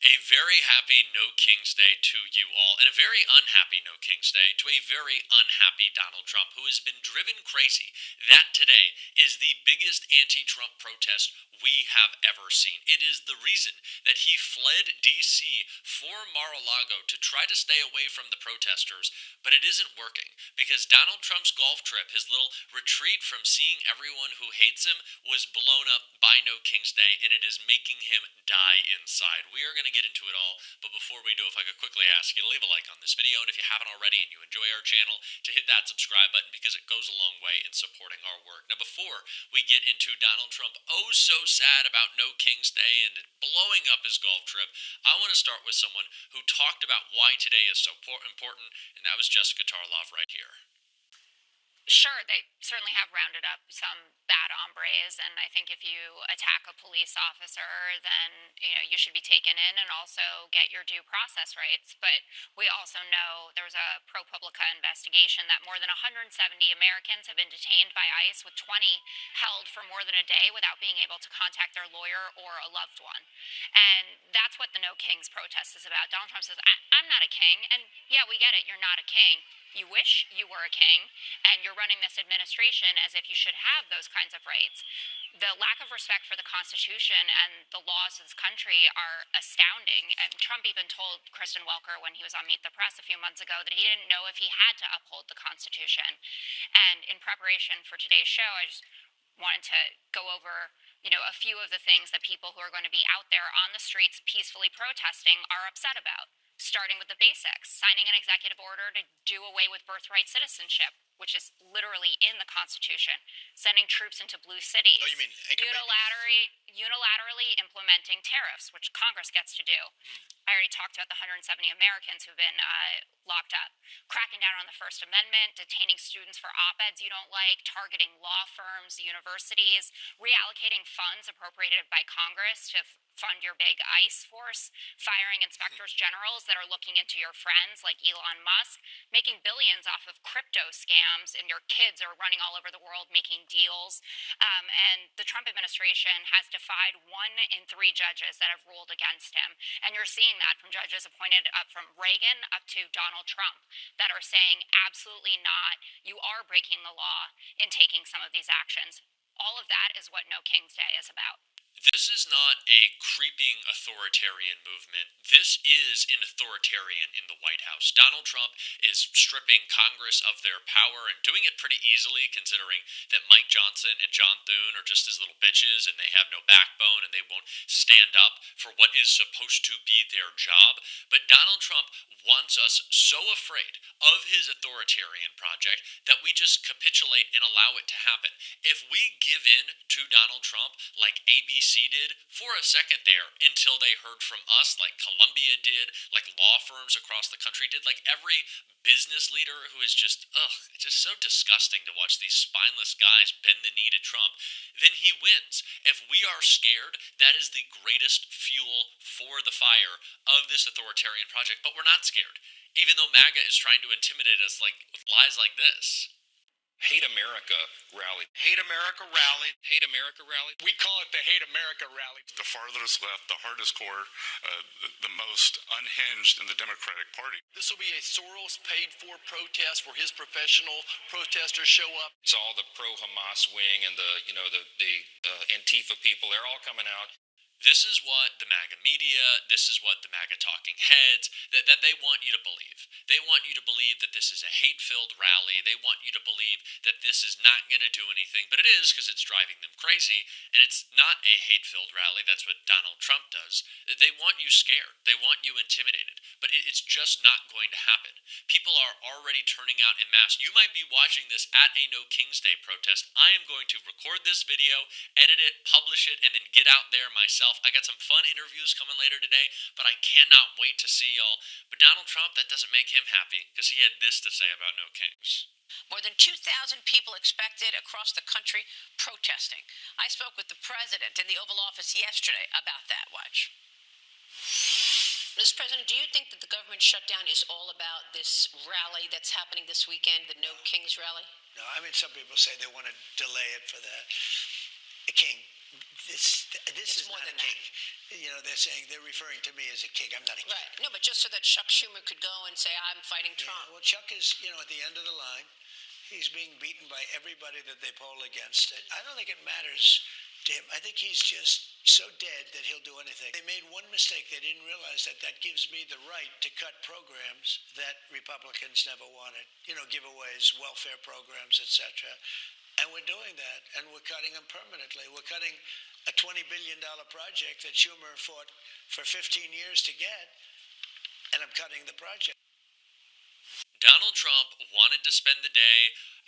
A very happy No King's Day to you all, and a very unhappy No King's Day to a very unhappy Donald Trump, who has been driven crazy. That today is the biggest anti Trump protest we have ever seen. It is the reason that he fled D.C. for Mar a Lago to try to stay away from the protesters, but it isn't working because Donald Trump's golf trip, his little retreat from seeing everyone who hates him, was blown up by No King's Day, and it is making him die inside. We are going to get into it all, but before we do, if I could quickly ask you to leave a like on this video, and if you haven't already and you enjoy our channel, to hit that subscribe button because it goes a long way in supporting our work. Now, before we get into Donald Trump, oh so sad about No King's Day and blowing up his golf trip, I want to start with someone who talked about why today is so important, and that was Jessica Tarlov right here. Sure, they certainly have rounded up some bad hombres, and I think if you attack a police officer, then you should be taken in and also get your due process rights. But we also know there was a ProPublica investigation that more than 170 Americans have been detained by ICE, with 20 held for more than a day without being able to contact their lawyer or a loved one. And that's what the No Kings protest is about. Donald Trump says, I'm not a king, and yeah, we get it, you're not a king. You wish you were a king, and you're running this administration as if you should have those kinds of rights. The lack of respect for the Constitution and the laws of this country are astounding. And Trump even told Kristen Welker when he was on Meet the Press a few months ago that he didn't know if he had to uphold the Constitution. And in preparation for today's show, I just wanted to go over a few of the things that people who are going to be out there on the streets peacefully protesting are upset about. Starting with the basics, signing an executive order to do away with birthright citizenship, which is literally in the Constitution, sending troops into blue cities, Oh, you mean unilaterally implementing tariffs, which Congress gets to do. I already talked about the 170 Americans who've been locked up. Cracking down on the First Amendment, detaining students for op-eds you don't like, targeting law firms, universities, reallocating funds appropriated by Congress to fund your big ICE force, firing inspectors generals that are looking into your friends like Elon Musk, making billions off of crypto scams, and your kids are running all over the world making deals. And the Trump administration has defied 1 in 3 judges that have ruled against him. And you're seeing that from judges appointed up from Reagan up to Donald Trump that are saying absolutely not, you are breaking the law in taking some of these actions. All of that is what No King's Day is about. This is not a creeping authoritarian movement. This is an authoritarian in the White House. Donald Trump is stripping Congress of their power and doing it pretty easily, considering that Mike Johnson and John Thune are just his little bitches and they have no backbone and they won't stand up for what is supposed to be their job. But Donald Trump wants us so afraid of his authoritarian project that we just capitulate and allow it to happen. If we give in to Donald Trump like ABC did for a second there until they heard from us, like Columbia did, like law firms across the country did, like every business leader who is just, it's just so disgusting to watch these spineless guys bend the knee to Trump, then he wins. If we are scared, that is the greatest fuel for the fire of this authoritarian project. But we're not scared, even though MAGA is trying to intimidate us like with lies like this. Hate America rally. Hate America rally. Hate America rally. We call it the Hate America rally. The farthest left, the hardest core, the most unhinged in the Democratic Party. This will be a Soros paid-for protest where his professional protesters show up. It's all the pro-Hamas wing and the Antifa people. They're all coming out. This is what the MAGA media, this is what the MAGA talking heads, that they want you to believe. They want you to believe that this is a hate-filled rally. They want you to believe that this is not going to do anything, but it is because it's driving them crazy, and it's not a hate-filled rally. That's what Donald Trump does. They want you scared. They want you intimidated, but it's just not going to happen. People are already turning out en masse. You might be watching this at a No King's Day protest. I am going to record this video, edit it, publish it, and then get out there myself. I got some fun interviews coming later today, but I cannot wait to see y'all. But Donald Trump, that doesn't make him happy, because he had this to say about No Kings. More than 2,000 people expected across the country protesting. I spoke with the president in the Oval Office yesterday about that. Watch. Mr. President, do you think that the government shutdown is all about this rally that's happening this weekend, the No Kings rally? No, I mean, some people say they want to delay it for a king. This It's is more not a than that. kink. You know, they're referring to me as a kink. I'm not a kink. Right. No, but just so that Chuck Schumer could go and say, I'm fighting Yeah, Trump. well, Chuck is, at the end of the line. He's being beaten by everybody that they poll against. I don't think it matters to him. I think he's just so dead that he'll do anything. They made one mistake. They didn't realize that gives me the right to cut programs that Republicans never wanted. Giveaways, welfare programs, etc. And we're doing that, and we're cutting them permanently. We're cutting a $20 billion project that Schumer fought for 15 years to get, and I'm cutting the project. Donald Trump wanted to spend the day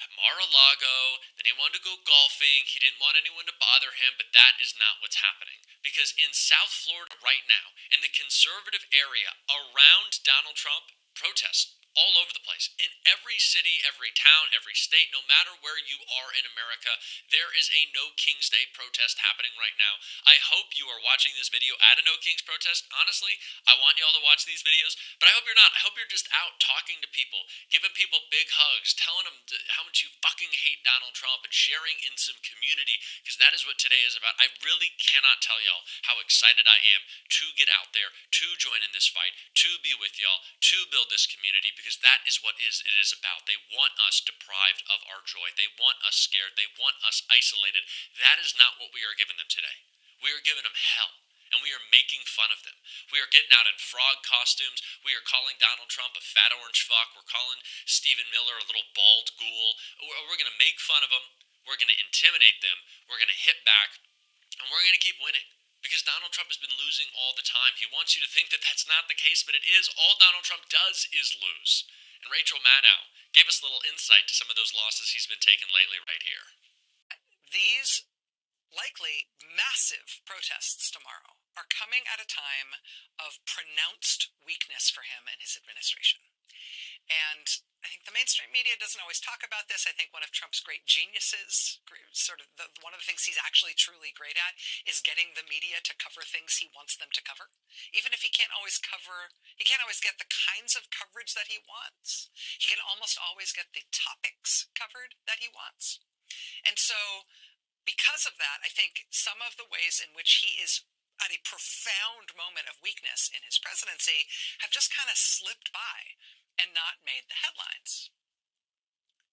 at Mar-a-Lago, then he wanted to go golfing. He didn't want anyone to bother him, but that is not what's happening. Because in South Florida right now, in the conservative area around Donald Trump, protests all over the place. In every city, every town, every state, no matter where you are in America, there is a No Kings Day protest happening right now. I hope you are watching this video at a No Kings protest. Honestly, I want y'all to watch these videos, but I hope you're not. I hope you're just out talking to people, giving people big hugs, telling them how much you fucking hate Donald Trump, and sharing in some community, because that is what today is about. I really cannot tell y'all how excited I am to get out there, to join in this fight, to be with y'all, to build this community, because that is what it is about. They want us deprived of our joy. They want us scared. They want us isolated. That is not what we are giving them today. We are giving them hell, and we are making fun of them. We are getting out in frog costumes. We are calling Donald Trump a fat orange fuck. We're calling Stephen Miller a little bald ghoul. We're going to make fun of them. We're going to intimidate them. We're going to hit back, and we're going to keep winning. Because Donald Trump has been losing all the time. He wants you to think that that's not the case, but it is. All Donald Trump does is lose. And Rachel Maddow gave us a little insight to some of those losses he's been taking lately right here. These likely massive protests tomorrow are coming at a time of pronounced weakness for him and his administration. And I think the mainstream media doesn't always talk about this. I think one of Trump's great geniuses, one of the things he's actually truly great at, is getting the media to cover things he wants them to cover. Even if he can't always get the kinds of coverage that he wants, he can almost always get the topics covered that he wants. And so, because of that, I think some of the ways in which he is at a profound moment of weakness in his presidency have just kind of slipped by and not made the headlines.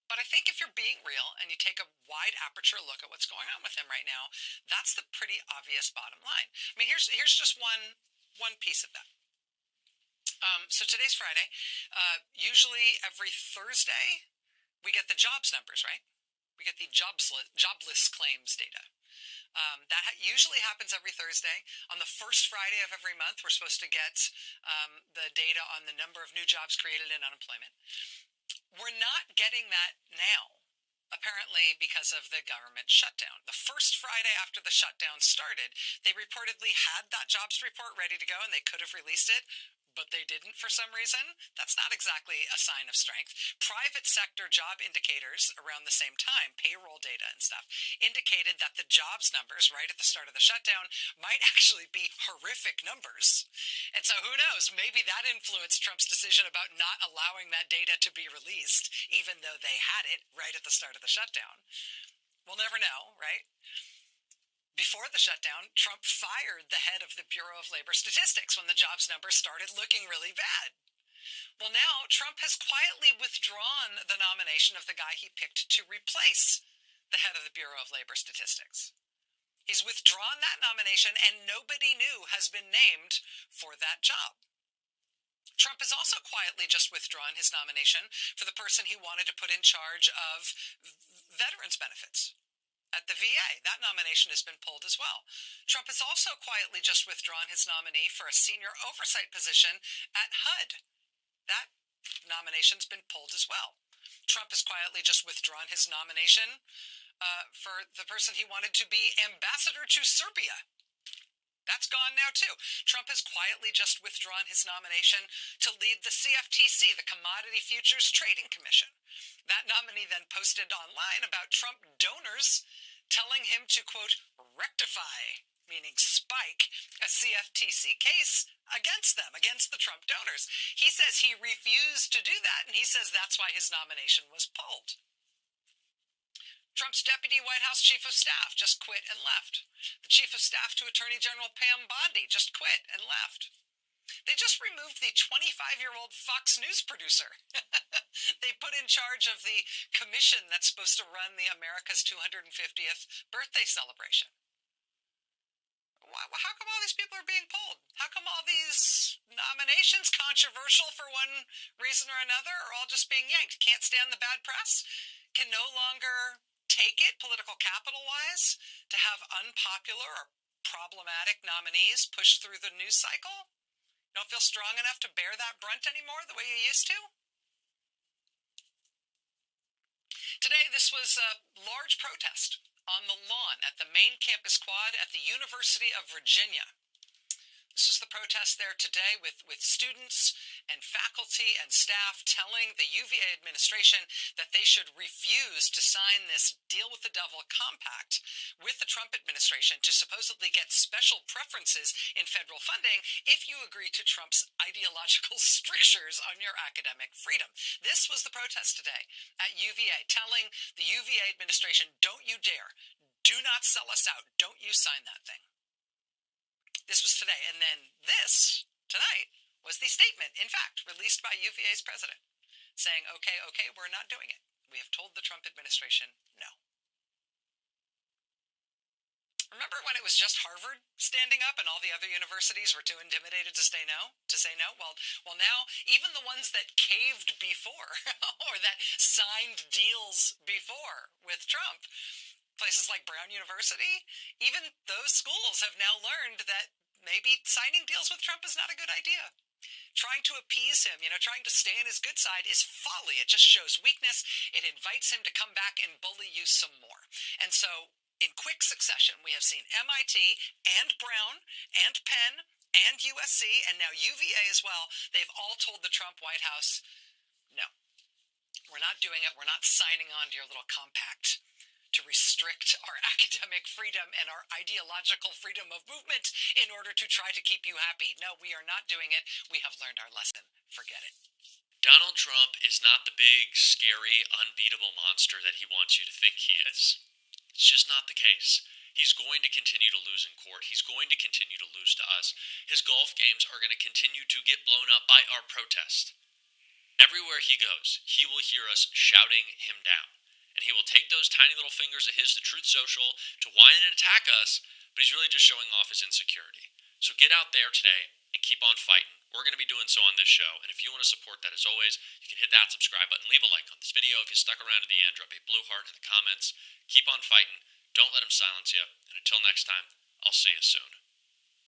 But I think if you're being real and you take a wide aperture look at what's going on with him right now, that's the pretty obvious bottom line. I mean, here's just one piece of that. So today's Friday. Usually every Thursday, we get the jobs numbers, right? We get the jobless claims data. That usually happens every Thursday. On the first Friday of every month, we're supposed to get the data on the number of new jobs created and unemployment. We're not getting that now, apparently because of the government shutdown. The first Friday after the shutdown started, they reportedly had that jobs report ready to go and they could have released it, but they didn't for some reason. That's not exactly a sign of strength. Private sector job indicators around the same time, payroll data and stuff, indicated that the jobs numbers right at the start of the shutdown might actually be horrific numbers. And so who knows, maybe that influenced Trump's decision about not allowing that data to be released, even though they had it right at the start of the shutdown. We'll never know, right? Before the shutdown, Trump fired the head of the Bureau of Labor Statistics when the jobs numbers started looking really bad. Well, now Trump has quietly withdrawn the nomination of the guy he picked to replace the head of the Bureau of Labor Statistics. He's withdrawn that nomination and nobody new has been named for that job. Trump has also quietly just withdrawn his nomination for the person he wanted to put in charge of veterans benefits at the VA. That nomination has been pulled as well. Trump has also quietly just withdrawn his nominee for a senior oversight position at HUD. That nomination's been pulled as well. Trump has quietly just withdrawn his nomination for the person he wanted to be ambassador to Serbia. That's gone now too. Trump has quietly just withdrawn his nomination to lead the CFTC, the Commodity Futures Trading Commission. That nominee then posted online about Trump donors telling him to, quote, rectify, meaning spike, a CFTC case against them, against the Trump donors. He says he refused to do that, and he says that's why his nomination was pulled. Trump's deputy White House chief of staff just quit and left. The chief of staff to Attorney General Pam Bondi just quit and left. They just removed the 25-year-old Fox News producer. They put in charge of the commission that's supposed to run the America's 250th birthday celebration. How come all these people are being pulled? How come all these nominations, controversial for one reason or another, are all just being yanked? Can't stand the bad press? Can no longer take it, political capital-wise, to have unpopular or problematic nominees pushed through the news cycle? You don't feel strong enough to bear that brunt anymore the way you used to? Today, this was a large protest on the lawn at the main campus quad at the University of Virginia. This was the protest there today with students and faculty and staff telling the UVA administration that they should refuse to sign this deal with the devil compact with the Trump administration to supposedly get special preferences in federal funding if you agree to Trump's ideological strictures on your academic freedom. This was the protest today at UVA, telling the UVA administration, don't you dare, do not sell us out, don't you sign that thing. This was today. And then this, tonight, was the statement, in fact, released by UVA's president, saying, okay, we're not doing it. We have told the Trump administration no. Remember when it was just Harvard standing up and all the other universities were too intimidated to say no? Well, now even the ones that caved before or that signed deals before with Trump, places like Brown University, even those schools have now learned that maybe signing deals with Trump is not a good idea. Trying to appease him, trying to stay on his good side is folly. It just shows weakness. It invites him to come back and bully you some more. And so, in quick succession, we have seen MIT and Brown and Penn and USC and now UVA as well. They've all told the Trump White House, no, we're not doing it. We're not signing on to your little compact to restrict our academic freedom and our ideological freedom of movement in order to try to keep you happy. No, we are not doing it. We have learned our lesson. Forget it. Donald Trump is not the big, scary, unbeatable monster that he wants you to think he is. It's just not the case. He's going to continue to lose in court. He's going to continue to lose to us. His golf games are going to continue to get blown up by our protest. Everywhere he goes, he will hear us shouting him down. And he will take those tiny little fingers of his, the Truth Social, to whine and attack us, but he's really just showing off his insecurity. So get out there today and keep on fighting. We're going to be doing so on this show, and if you want to support that, as always, you can hit that subscribe button, leave a like on this video. If you stuck around to the end, drop a blue heart in the comments. Keep on fighting. Don't let him silence you. And until next time, I'll see you soon.